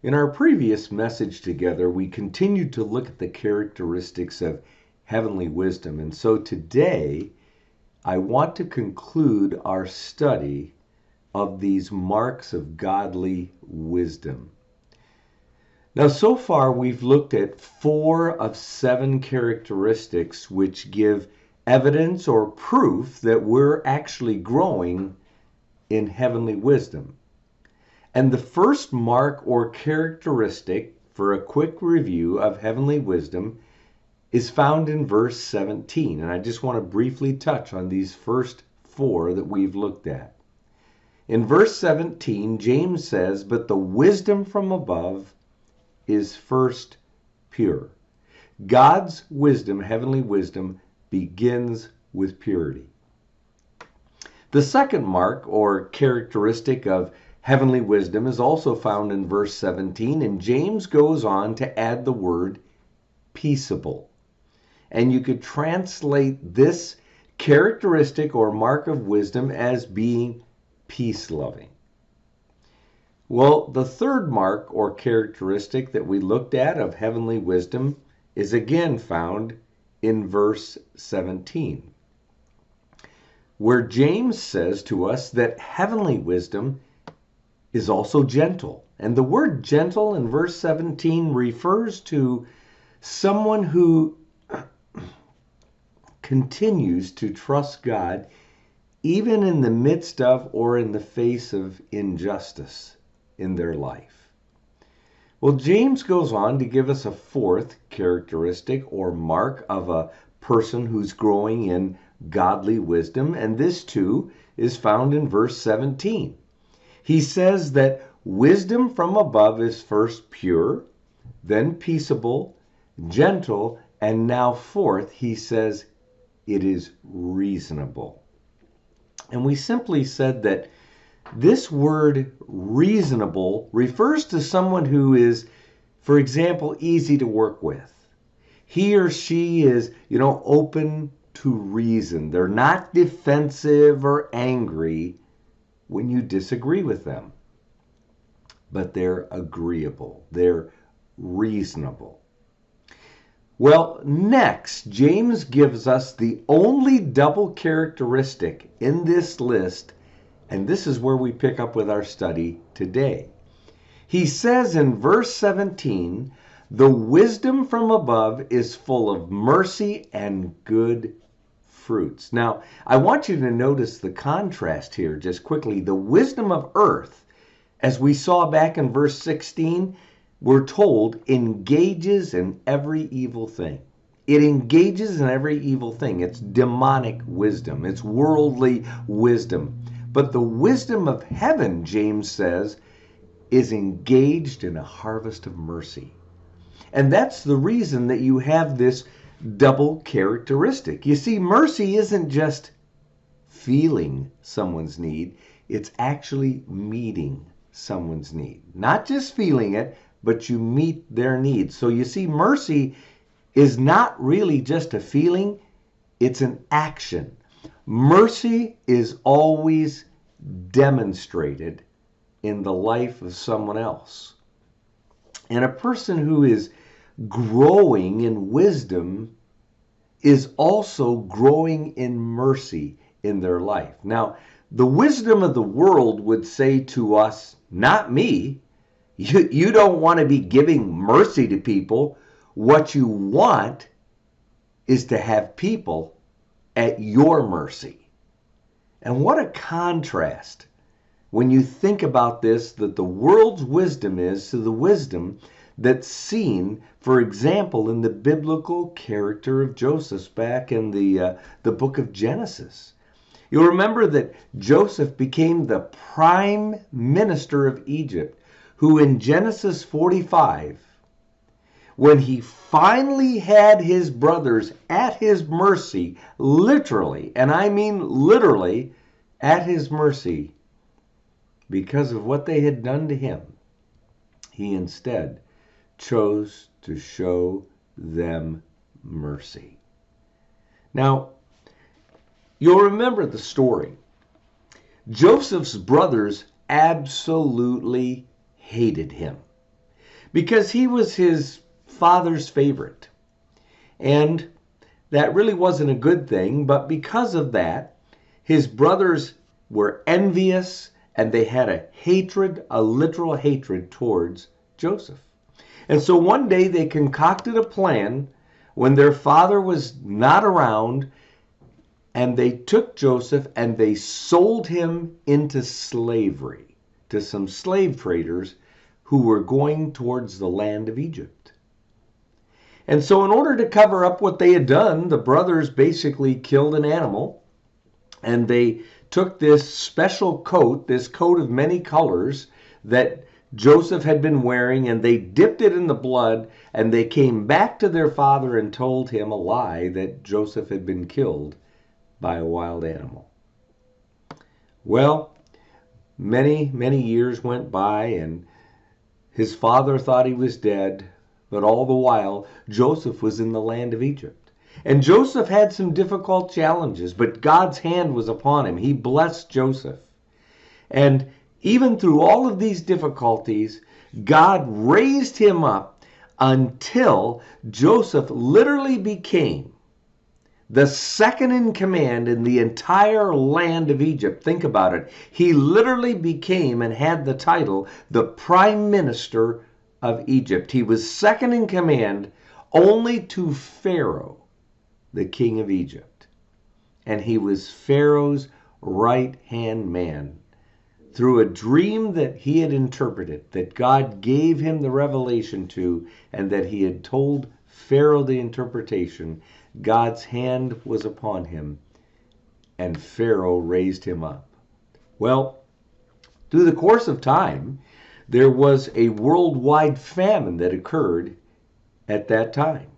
In our previous message together, we continued to look at the characteristics of heavenly wisdom. And so today, I want to conclude our study of these marks of godly wisdom. Now, so far, we've looked at 4 of 7 characteristics which give evidence or proof that we're actually growing in heavenly wisdom. And the first mark or characteristic, for a quick review of heavenly wisdom, is found in verse 17. And I just want to briefly touch on these first 4 that we've looked at. In verse 17, James says, "But the wisdom from above is first pure." God's wisdom, heavenly wisdom, begins with purity. The second mark or characteristic of heavenly wisdom is also found in verse 17, and James goes on to add the word peaceable. And you could translate this characteristic or mark of wisdom as being peace-loving. Well, the third mark or characteristic that we looked at of heavenly wisdom is again found in verse 17, where James says to us that heavenly wisdom is also gentle. And the word gentle in verse 17 refers to someone who continues to trust God even in the midst of or in the face of injustice in their life. Well, James goes on to give us a fourth characteristic or mark of a person who's growing in godly wisdom, and this too is found in verse 17. He says that wisdom from above is first pure, then peaceable, gentle, and now fourth, he says, it is reasonable. And we simply said that this word reasonable refers to someone who is, for example, easy to work with. He or she is, open to reason. They're not defensive or angry when you disagree with them, but they're agreeable. They're reasonable. Well, next, James gives us the only double characteristic in this list, and this is where we pick up with our study today. He says in verse 17, "The wisdom from above is full of mercy and good fruits." Now, I want you to notice the contrast here just quickly. The wisdom of earth, as we saw back in verse 16, we're told engages in every evil thing. It engages in every evil thing. It's demonic wisdom. It's worldly wisdom. But the wisdom of heaven, James says, is engaged in a harvest of mercy. And that's the reason that you have this double characteristic. You see, mercy isn't just feeling someone's need. It's actually meeting someone's need. Not just feeling it, but you meet their needs. So you see, mercy is not really just a feeling, it's an action. Mercy is always demonstrated in the life of someone else. And a person who is growing in wisdom is also growing in mercy in their life. Now, the wisdom of the world would say to us, not me, you don't want to be giving mercy to people. What you want is to have people at your mercy. And what a contrast when you think about this, that the world's wisdom is to the wisdom that's seen, for example, in the biblical character of Joseph back in the book of Genesis. You'll remember that Joseph became the prime minister of Egypt, who in Genesis 45, when he finally had his brothers at his mercy, literally, and I mean literally, at his mercy, because of what they had done to him, he instead chose to show them mercy. Now, you'll remember the story. Joseph's brothers absolutely hated him. because he was his father's favorite. And that really wasn't a good thing, but because of that, his brothers were envious and they had a hatred, a literal hatred towards Joseph. And so one day they concocted a plan when their father was not around, and they took Joseph and they sold him into slavery to some slave traders who were going towards the land of Egypt. And so in order to cover up what they had done, the brothers basically killed an animal, and they took this special coat, this coat of many colors that Joseph had been wearing, and they dipped it in the blood, and they came back to their father and told him a lie that Joseph had been killed by a wild animal. Well, many, many years went by, and his father thought he was dead, but all the while, Joseph was in the land of Egypt. And Joseph had some difficult challenges, but God's hand was upon him. He blessed Joseph. And even through all of these difficulties, God raised him up until Joseph literally became the second in command in the entire land of Egypt. Think about it. He literally became and had the title, the Prime Minister of Egypt. He was second in command only to Pharaoh, the king of Egypt. And he was Pharaoh's right-hand man. Through a dream that he had interpreted, that God gave him the revelation to, and that he had told Pharaoh the interpretation, God's hand was upon him, and Pharaoh raised him up. Well, through the course of time, there was a worldwide famine that occurred at that time.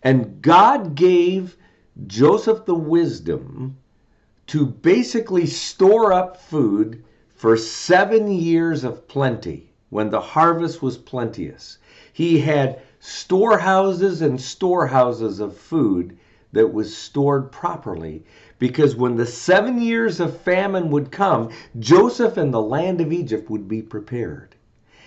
And God gave Joseph the wisdom to basically store up food for 7 years of plenty, when the harvest was plenteous. He had storehouses and storehouses of food that was stored properly, because when the 7 years of famine would come, Joseph and the land of Egypt would be prepared.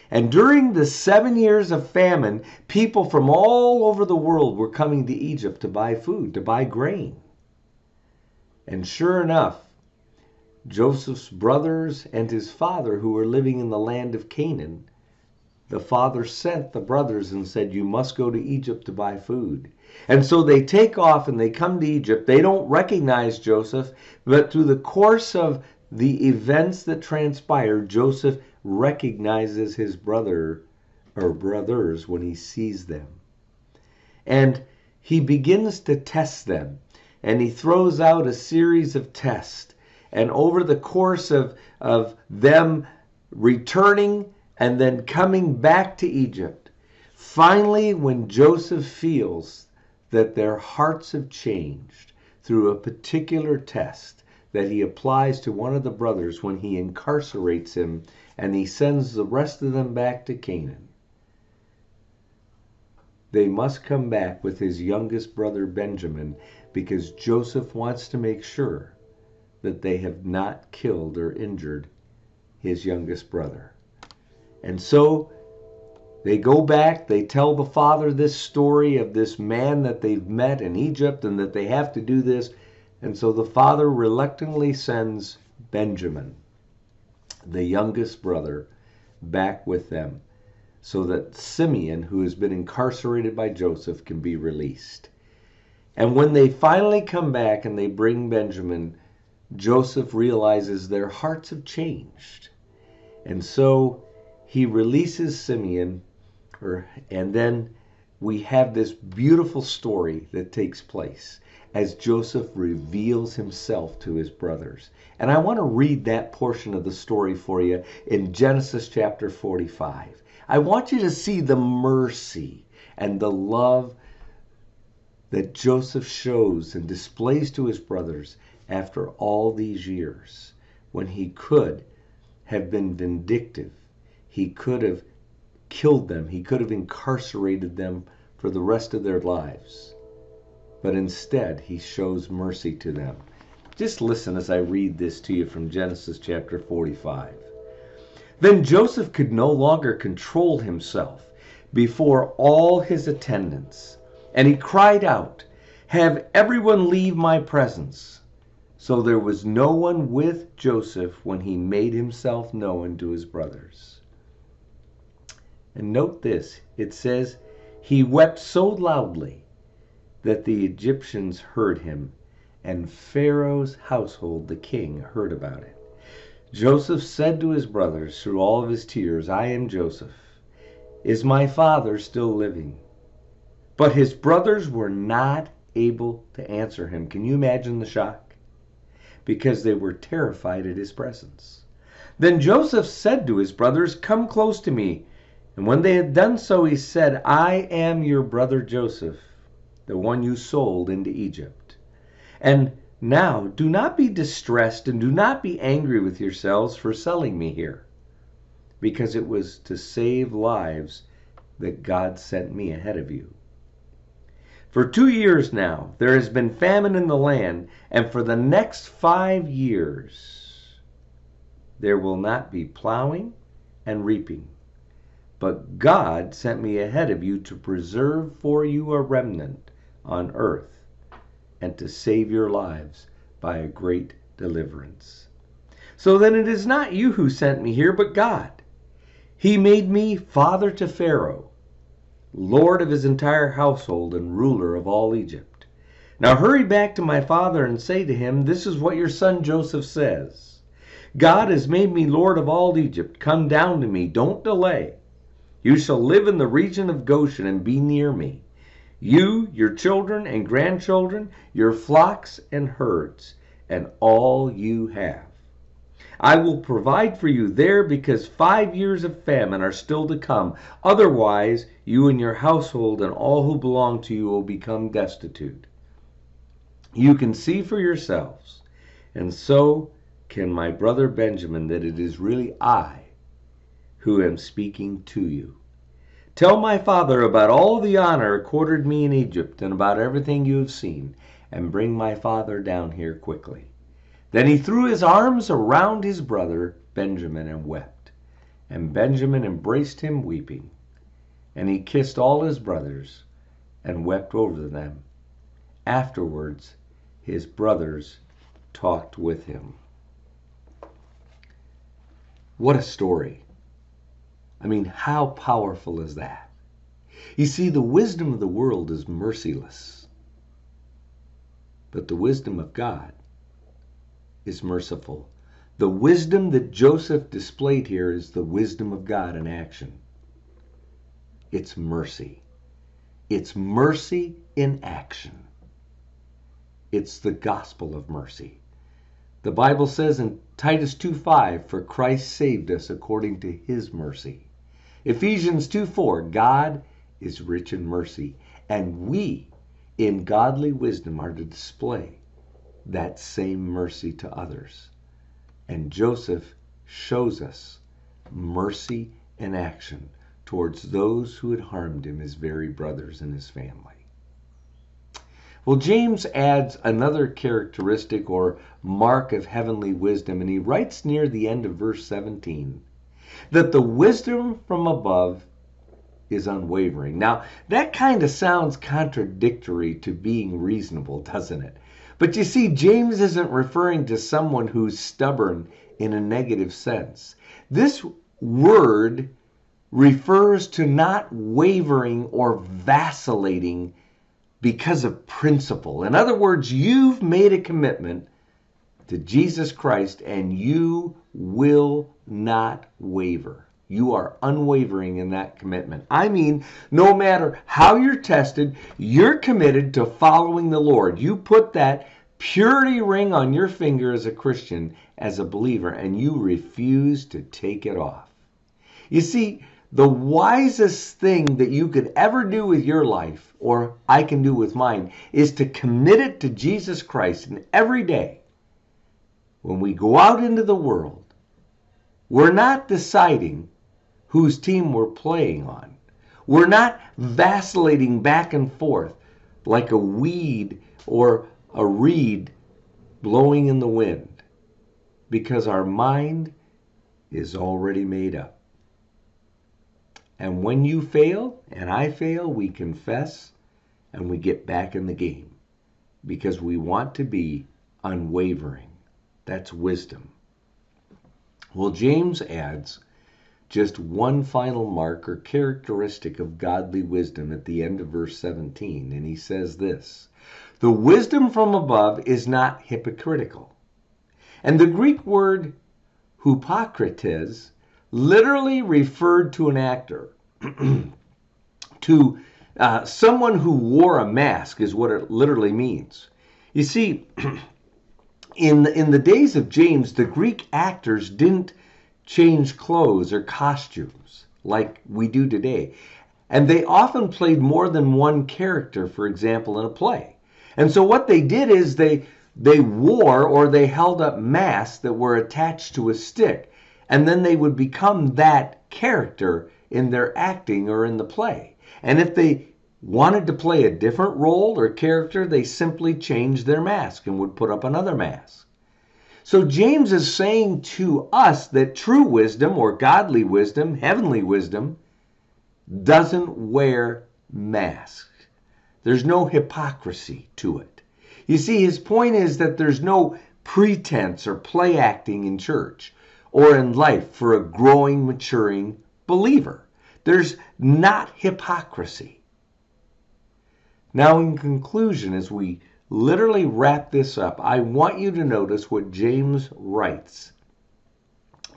And during the 7 years of famine, people from all over the world were coming to Egypt to buy food, to buy grain. And sure enough, Joseph's brothers and his father, who were living in the land of Canaan, the father sent the brothers and said, you must go to Egypt to buy food. And so they take off and they come to Egypt. They don't recognize Joseph, but through the course of the events that transpire, Joseph recognizes his brother or brothers when he sees them. And he begins to test them, and he throws out a series of tests. And over the course of them returning and then coming back to Egypt, finally, when Joseph feels that their hearts have changed through a particular test that he applies to one of the brothers when he incarcerates him and he sends the rest of them back to Canaan, they must come back with his youngest brother Benjamin, because Joseph wants to make sure that they have not killed or injured his youngest brother. And so they go back, they tell the father this story of this man that they've met in Egypt and that they have to do this. And so the father reluctantly sends Benjamin, the youngest brother, back with them so that Simeon, who has been incarcerated by Joseph, can be released. And when they finally come back and they bring Benjamin, Joseph realizes their hearts have changed. And so he releases Simeon, and then we have this beautiful story that takes place as Joseph reveals himself to his brothers. And I want to read that portion of the story for you in Genesis chapter 45. I want you to see the mercy and the love that Joseph shows and displays to his brothers after all these years, when he could have been vindictive. He could have killed them. He could have incarcerated them for the rest of their lives. But instead, he shows mercy to them. Just listen as I read this to you from Genesis chapter 45. Then Joseph could no longer control himself. before all his attendants. And he cried out, "Have everyone leave my presence." So there was no one with Joseph when he made himself known to his brothers. And note this, it says, he wept so loudly that the Egyptians heard him, and Pharaoh's household, the king, heard about it. Joseph said to his brothers through all of his tears, "I am Joseph. Is my father still living?" But his brothers were not able to answer him. Can you imagine the shock? Because they were terrified at his presence. Then Joseph said to his brothers, "Come close to me." And when they had done so, he said, "I am your brother Joseph, the one you sold into Egypt. And now do not be distressed and do not be angry with yourselves for selling me here, because it was to save lives that God sent me ahead of you. For 2 years now there has been famine in the land, and for the next 5 years there will not be plowing and reaping. But God sent me ahead of you to preserve for you a remnant on earth and to save your lives by a great deliverance. So then it is not you who sent me here, but God. He made me father to Pharaoh, lord of his entire household and ruler of all Egypt. Now hurry back to my father and say to him, 'This is what your son Joseph says. God has made me lord of all Egypt. Come down to me. Don't delay. You shall live in the region of Goshen and be near me. You, your children and grandchildren, your flocks and herds, and all you have. I will provide for you there because 5 years of famine are still to come. Otherwise, you and your household and all who belong to you will become destitute. You can see for yourselves, and so can my brother Benjamin, that it is really I who am speaking to you. Tell my father about all the honor accorded me in Egypt and about everything you have seen, and bring my father down here quickly.' Then he threw his arms around his brother Benjamin and wept. And Benjamin embraced him weeping. And he kissed all his brothers and wept over them. Afterwards, his brothers talked with him." What a story. I mean, how powerful is that? You see, the wisdom of the world is merciless, but the wisdom of God is merciful. The wisdom that Joseph displayed here is the wisdom of God in action. It's mercy. It's mercy in action. It's the gospel of mercy. The Bible says in Titus 2:5, "For Christ saved us according to his mercy." Ephesians 2:4, "God is rich in mercy," and we, in godly wisdom, are to display that same mercy to others. And Joseph shows us mercy in action towards those who had harmed him, his very brothers and his family. Well, James adds another characteristic or mark of heavenly wisdom, and he writes near the end of verse 17 that the wisdom from above is unwavering. Now, that kind of sounds contradictory to being reasonable, doesn't it? But you see, James isn't referring to someone who's stubborn in a negative sense. This word refers to not wavering or vacillating because of principle. In other words, you've made a commitment to Jesus Christ and you will not waver. You are unwavering in that commitment. I mean, no matter how you're tested, you're committed to following the Lord. You put that purity ring on your finger as a Christian, as a believer, and you refuse to take it off. You see, the wisest thing that you could ever do with your life, or I can do with mine, is to commit it to Jesus Christ. And every day, when we go out into the world, we're not deciding whose team we're playing on. We're not vacillating back and forth like a weed or a reed blowing in the wind, because our mind is already made up. And when you fail and I fail, we confess and we get back in the game because we want to be unwavering. That's wisdom. Well, James adds just one final mark or characteristic of godly wisdom at the end of verse 17, and he says this: the wisdom from above is not hypocritical. And the Greek word hypokrites literally referred to an actor, to someone who wore a mask is what it literally means. You see, in the days of James, the Greek actors didn't change clothes or costumes like we do today. And they often played more than one character, for example, in a play. And so what they did is they wore or they held up masks that were attached to a stick, and then they would become that character in their acting or in the play. And if they wanted to play a different role or character, they simply changed their mask and would put up another mask. So James is saying to us that true wisdom or godly wisdom, heavenly wisdom, doesn't wear masks. There's no hypocrisy to it. You see, his point is that there's no pretense or play acting in church or in life for a growing, maturing believer. There's not hypocrisy. Now, in conclusion, as we literally wrap this up, I want you to notice what James writes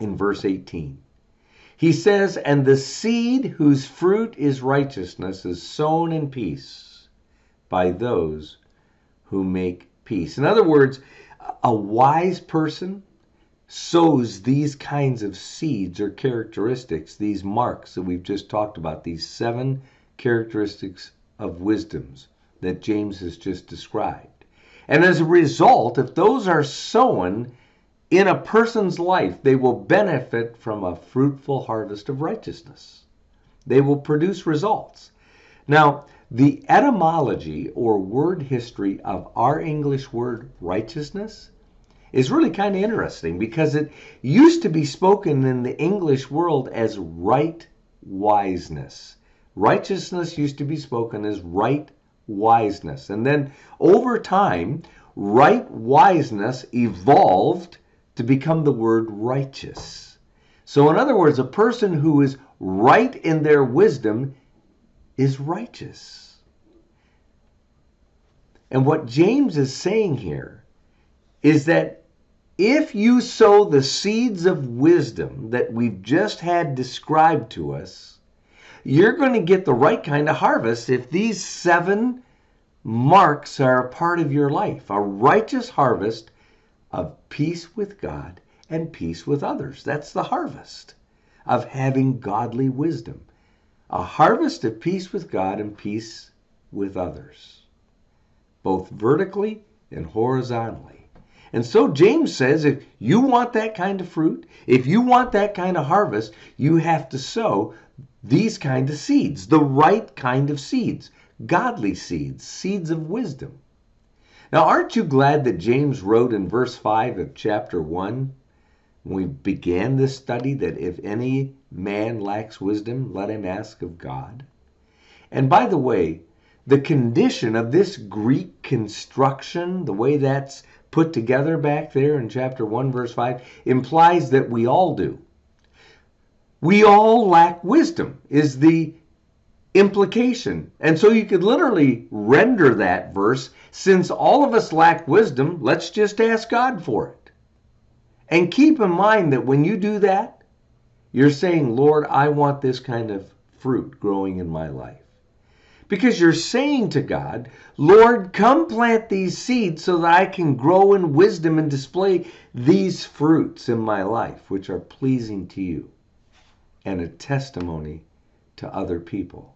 in verse 18. He says, and the seed whose fruit is righteousness is sown in peace by those who make peace. In other words, a wise person sows these kinds of seeds or characteristics, these marks that we've just talked about, these 7 characteristics of wisdoms that James has just described. And as a result, if those are sown in a person's life, they will benefit from a fruitful harvest of righteousness. They will produce results. Now, the etymology or word history of our English word righteousness is really kind of interesting because it used to be spoken in the English world as right wiseness. Righteousness used to be spoken as right wiseness. And then over time, right wiseness evolved to become the word righteous. So in other words, a person who is right in their wisdom is righteous. And what James is saying here is that if you sow the seeds of wisdom that we've just had described to us, you're going to get the right kind of harvest if these 7 marks are a part of your life. A righteous harvest of peace with God and peace with others. That's the harvest of having godly wisdom. A harvest of peace with God and peace with others, both vertically and horizontally. And so James says if you want that kind of fruit, if you want that kind of harvest, you have to sow these kind of seeds, the right kind of seeds, godly seeds, seeds of wisdom. Now, aren't you glad that James wrote in verse 5 of chapter 1, when we began this study, that if any man lacks wisdom, let him ask of God? And by the way, the condition of this Greek construction, the way that's put together back there in chapter 1, verse 5, implies that we all do. We all lack wisdom, is the implication. And so you could literally render that verse, since all of us lack wisdom, let's just ask God for it. And keep in mind that when you do that, you're saying, Lord, I want this kind of fruit growing in my life. Because you're saying to God, Lord, come plant these seeds so that I can grow in wisdom and display these fruits in my life, which are pleasing to you and a testimony to other people.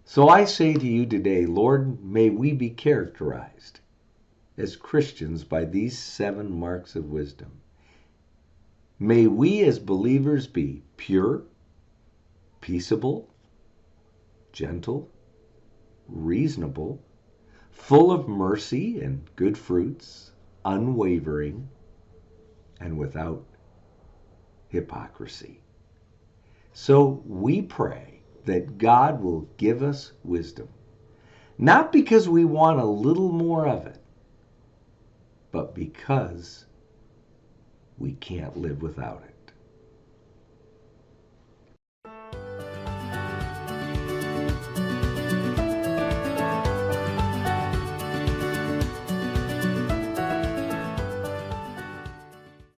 So I say to you today, Lord, may we be characterized as Christians by these 7 marks of wisdom. May we as believers be pure, peaceable, gentle, reasonable, full of mercy and good fruits, unwavering, and without hypocrisy. So we pray that God will give us wisdom, not because we want a little more of it, but because we can't live without it.